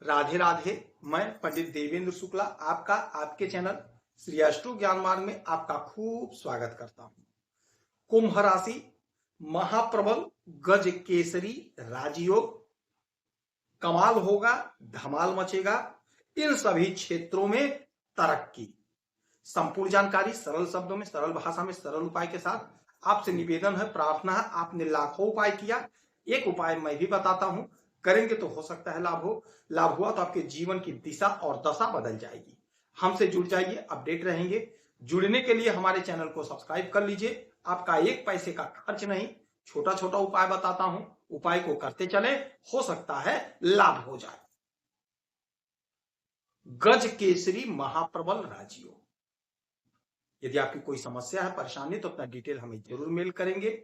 राधे राधे। मैं पंडित देवेंद्र शुक्ला आपका आपके चैनल श्री अष्टो ज्ञान मार्ग में आपका खूब स्वागत करता हूं। कुंभ राशि, महाप्रबल गज केसरी राजयोग, कमाल होगा, धमाल मचेगा। इन सभी क्षेत्रों में तरक्की। संपूर्ण जानकारी सरल शब्दों में, सरल भाषा में, सरल उपाय के साथ आपसे निवेदन है, प्रार्थना है। आपने लाखों उपाय किया, एक उपाय मैं भी बताता हूं, करेंगे तो हो सकता है लाभ हो। लाभ हुआ तो आपके जीवन की दिशा और दशा बदल जाएगी। हमसे जुड़ जाइए, अपडेट रहेंगे। जुड़ने के लिए हमारे चैनल को सब्सक्राइब कर लीजिए। आपका एक पैसे का खर्च नहीं, छोटा छोटा उपाय बताता हूं, उपाय को करते चले, हो सकता है लाभ हो जाए। गज केसरी महाप्रबल राजयोग। यदि आपकी कोई समस्या है, परेशानी, तो अपना डिटेल हमें जरूर मेल करेंगे।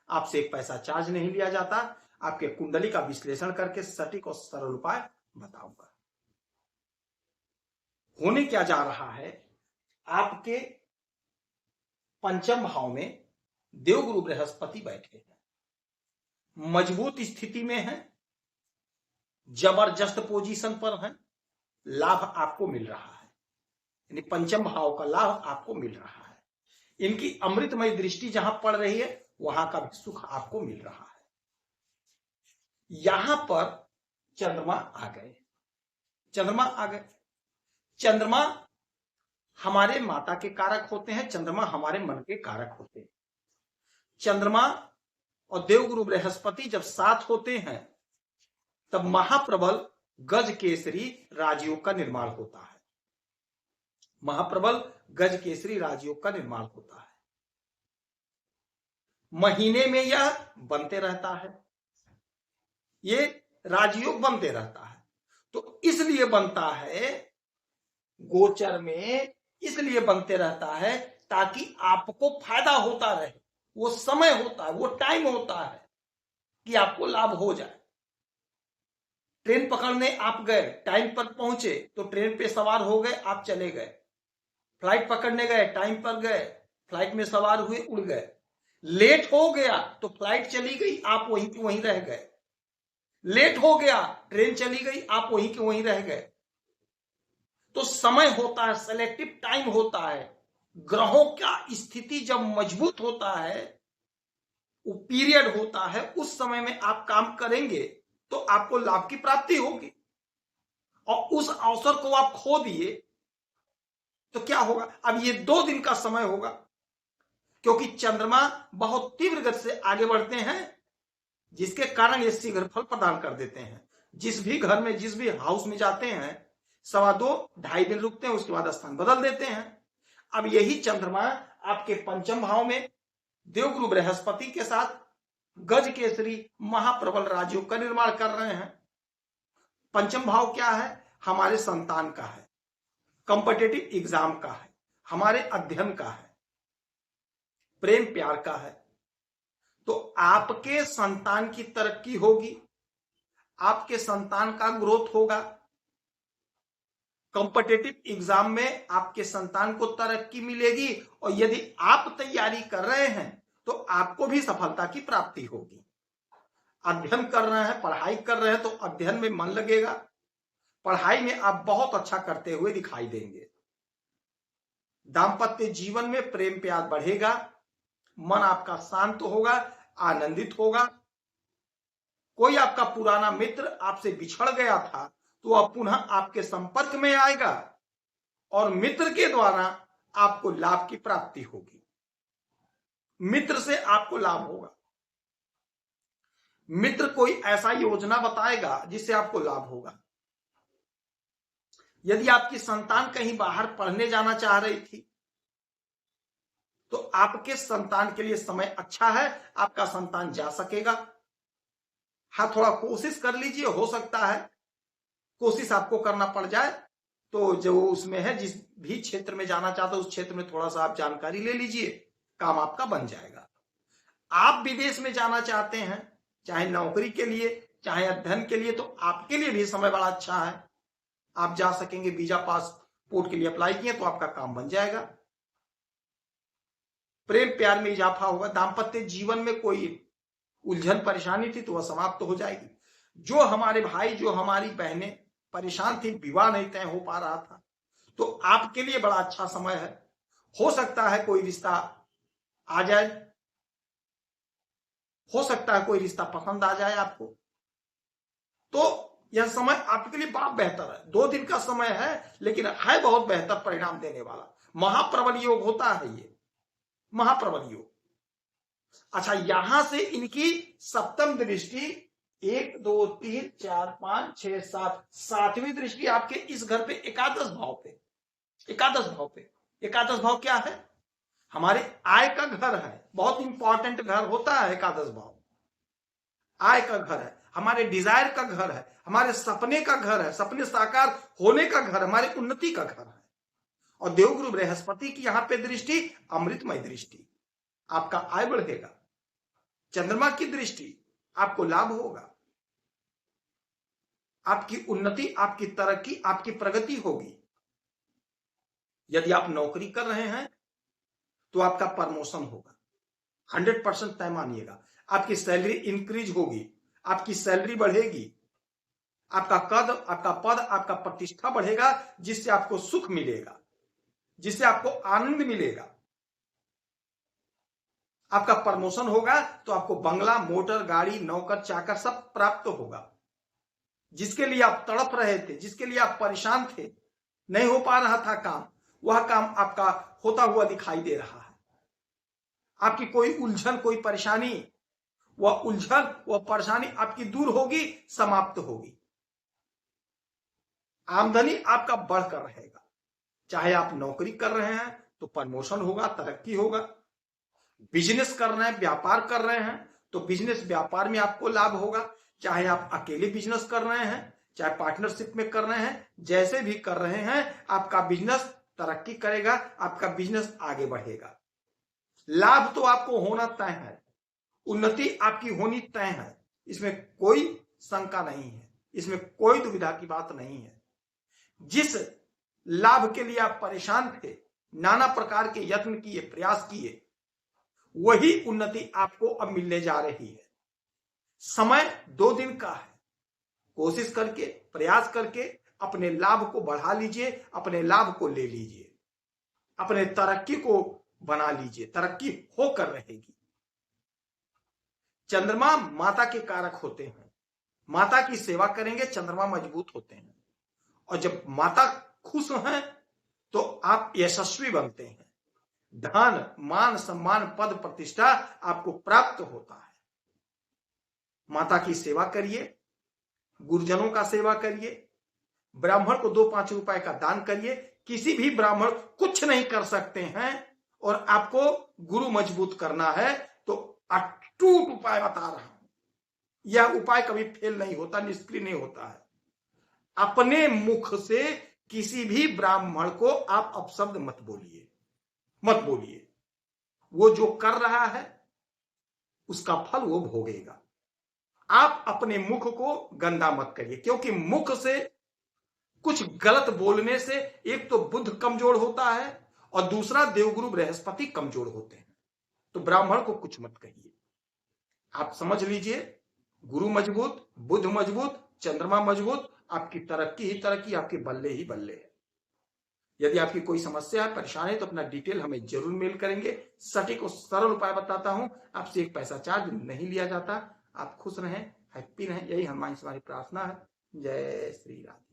आपसे एक पैसा चार्ज नहीं लिया जाता। आपके कुंडली का विश्लेषण करके सटीक और सरल उपाय बताऊंगा। होने क्या जा रहा है, आपके पंचम भाव में देवगुरु बृहस्पति बैठे हैं, मजबूत स्थिति में हैं, जबरदस्त पोजीशन पर हैं। लाभ आपको मिल रहा है, यानी पंचम भाव का लाभ आपको मिल रहा है। इनकी अमृतमय दृष्टि जहां पड़ रही है, वहां का भी सुख आपको मिल रहा है। यहां पर चंद्रमा आ गए। चंद्रमा हमारे माता के कारक होते हैं, चंद्रमा हमारे मन के कारक होते हैं। चंद्रमा और देवगुरु बृहस्पति जब साथ होते हैं, तब महाप्रबल गज केसरी राजयोग का निर्माण होता है। महाप्रबल गज केसरी राजयोग का निर्माण होता है। महीने में यह बनते रहता है, ये राजयोग बनते रहता है। तो इसलिए बनता है, गोचर में इसलिए बनते रहता है ताकि आपको फायदा होता रहे। वो समय होता है, वो टाइम होता है कि आपको लाभ हो जाए। ट्रेन पकड़ने आप गए, टाइम पर पहुंचे तो ट्रेन पे सवार हो गए, आप चले गए। फ्लाइट पकड़ने गए, टाइम पर गए, फ्लाइट में सवार हुए, उड़ गए। लेट हो गया तो फ्लाइट चली गई, आप वहीं की वहीं रह गए। लेट हो गया, ट्रेन चली गई, आप वहीं के वहीं रह गए। तो समय होता है, सेलेक्टिव टाइम होता है। ग्रहों का स्थिति जब मजबूत होता है, वो पीरियड होता है, उस समय में आप काम करेंगे तो आपको लाभ की प्राप्ति होगी। और उस अवसर को आप खो दिए तो क्या होगा? अब ये 2 दिन का समय होगा, क्योंकि चंद्रमा बहुत तीव्र गति से आगे बढ़ते हैं, जिसके कारण ये शीघ्र फल प्रदान कर देते हैं। जिस भी घर में, जिस भी हाउस में जाते हैं, 2.25 दिन रुकते हैं, उसके बाद स्थान बदल देते हैं। अब यही चंद्रमा आपके पंचम भाव में देवगुरु बृहस्पति के साथ गज केसरी महाप्रबल राजयोग का निर्माण कर रहे हैं। पंचम भाव क्या है? हमारे संतान का है, कॉम्पिटिटिव एग्जाम का है, हमारे अध्ययन का है, प्रेम प्यार का है। तो आपके संतान की तरक्की होगी, आपके संतान का ग्रोथ होगा। कॉम्पिटिटिव एग्जाम में आपके संतान को तरक्की मिलेगी, और यदि आप तैयारी कर रहे हैं तो आपको भी सफलता की प्राप्ति होगी। अध्ययन कर रहे हैं, पढ़ाई कर रहे हैं, तो अध्ययन में मन लगेगा, पढ़ाई में आप बहुत अच्छा करते हुए दिखाई देंगे। दांपत्य जीवन में प्रेम प्यार बढ़ेगा, मन आपका शांत होगा, आनंदित होगा। कोई आपका पुराना मित्र आपसे बिछड़ गया था तो अब पुनः आपके संपर्क में आएगा, और मित्र के द्वारा आपको लाभ की प्राप्ति होगी। मित्र से आपको लाभ होगा। मित्र कोई ऐसा योजना बताएगा जिससे आपको लाभ होगा। यदि आपकी संतान कहीं बाहर पढ़ने जाना चाह रही थी, तो आपके संतान के लिए समय अच्छा है, आपका संतान जा सकेगा। हाँ, थोड़ा कोशिश कर लीजिए, हो सकता है कोशिश आपको करना पड़ जाए। तो जो उसमें है, जिस भी क्षेत्र में जाना चाहते हो, उस क्षेत्र में थोड़ा सा आप जानकारी ले लीजिए, काम आपका बन जाएगा। आप विदेश में जाना चाहते हैं, चाहे नौकरी के लिए, चाहे अध्ययन के लिए, तो आपके लिए भी समय बड़ा अच्छा है, आप जा सकेंगे। वीजा पासपोर्ट के लिए अप्लाई किए तो आपका काम बन जाएगा। प्रेम प्यार में इजाफा होगा। दांपत्य जीवन में कोई उलझन परेशानी थी तो वह समाप्त हो जाएगी। जो हमारे भाई, जो हमारी बहनें परेशान थी, विवाह नहीं तय हो पा रहा था, तो आपके लिए बड़ा अच्छा समय है। हो सकता है कोई रिश्ता आ जाए, हो सकता है कोई रिश्ता पसंद आ जाए आपको, तो यह समय आपके लिए बड़ा बेहतर है। 2 दिन का समय है, लेकिन है बहुत बेहतर परिणाम देने वाला। महाप्रबल योग होता है ये, महाप्रबल योग। अच्छा, यहां से इनकी सप्तम दृष्टि 1 2 3 4 5 6 7 सातवीं दृष्टि आपके इस घर पे एकादश भाव पे, एकादश भाव पे। एकादश भाव क्या है? हमारे आय का घर है, बहुत इंपॉर्टेंट घर होता है एकादश भाव। आय का घर है, हमारे डिजायर का घर है, हमारे सपने का घर है, सपने साकार होने का घर, हमारे उन्नति का घर है। और देवगुरु बृहस्पति की यहां पे दृष्टि अमृतमय दृष्टि, आपका आय बढ़ेगा। चंद्रमा की दृष्टि, आपको लाभ होगा, आपकी उन्नति, आपकी तरक्की, आपकी प्रगति होगी। यदि आप नौकरी कर रहे हैं तो आपका प्रमोशन होगा, 100% तय मानिएगा। आपकी सैलरी इंक्रीज होगी, आपकी सैलरी बढ़ेगी, आपका कद, आपका पद, आपका प्रतिष्ठा बढ़ेगा, जिससे आपको सुख मिलेगा, जिससे आपको आनंद मिलेगा। आपका प्रमोशन होगा तो आपको बंगला, मोटर, गाड़ी, नौकर, चाकर सब प्राप्त होगा। जिसके लिए आप तड़प रहे थे, जिसके लिए आप परेशान थे, नहीं हो पा रहा था काम, वह काम आपका होता हुआ दिखाई दे रहा है। आपकी कोई उलझन, कोई परेशानी, वह उलझन, वह परेशानी आपकी दूर होगी, समाप्त होगी। आमदनी आपका बढ़कर रहेगा। चाहे आप नौकरी कर रहे हैं तो प्रमोशन होगा, तरक्की होगा। बिजनेस कर रहे हैं, व्यापार कर रहे हैं तो बिजनेस व्यापार में आपको लाभ होगा। चाहे आप अकेले बिजनेस कर रहे हैं, चाहे पार्टनरशिप में कर रहे हैं, जैसे भी कर रहे हैं, आपका बिजनेस तरक्की करेगा, आपका बिजनेस आगे बढ़ेगा। लाभ तो आपको होना तय है, उन्नति आपकी होनी तय है, इसमें कोई शंका नहीं है, इसमें कोई दुविधा की बात नहीं है। जिस लाभ के लिए आप परेशान थे, नाना प्रकार के यत्न किए, प्रयास किए, वही उन्नति आपको अब मिलने जा रही है। समय 2 दिन का है, कोशिश करके, प्रयास करके अपने लाभ को बढ़ा लीजिए, अपने लाभ को ले लीजिए, अपने तरक्की को बना लीजिए, तरक्की होकर रहेगी। चंद्रमा माता के कारक होते हैं, माता की सेवा करेंगे, चंद्रमा मजबूत होते हैं। और जब माता खुश हैं तो आप यशस्वी बनते हैं, धन, मान, सम्मान, पद, प्रतिष्ठा आपको प्राप्त होता है। माता की सेवा करिए, गुरुजनों का सेवा करिए, ब्राह्मण को 2-5 रुपए का दान करिए। किसी भी ब्राह्मण कुछ नहीं कर सकते हैं और आपको गुरु मजबूत करना है तो अटूट उपाय बता रहा हूं। यह उपाय कभी फेल नहीं होता, निष्क्रिय नहीं होता है। अपने मुख से किसी भी ब्राह्मण को आप अपशब्द मत बोलिए, मत बोलिए। वो जो कर रहा है उसका फल वो भोगेगा। आप अपने मुख को गंदा मत करिए, क्योंकि मुख से कुछ गलत बोलने से एक तो बुद्ध कमजोर होता है और दूसरा देवगुरु बृहस्पति कमजोर होते हैं। तो ब्राह्मण को कुछ मत कहिए। आप समझ लीजिए, गुरु मजबूत, बुद्ध मजबूत, चंद्रमा मजबूत, आपकी तरक्की ही तरक्की, आपके बल्ले ही बल्ले है। यदि आपकी कोई समस्या है, परेशानी है, तो अपना डिटेल हमें जरूर मेल करेंगे। सटीक और सरल उपाय बताता हूं, आपसे एक पैसा चार्ज नहीं लिया जाता। आप खुश रहें, हैप्पी रहें, यही हमारी प्रार्थना है। जय श्री राम।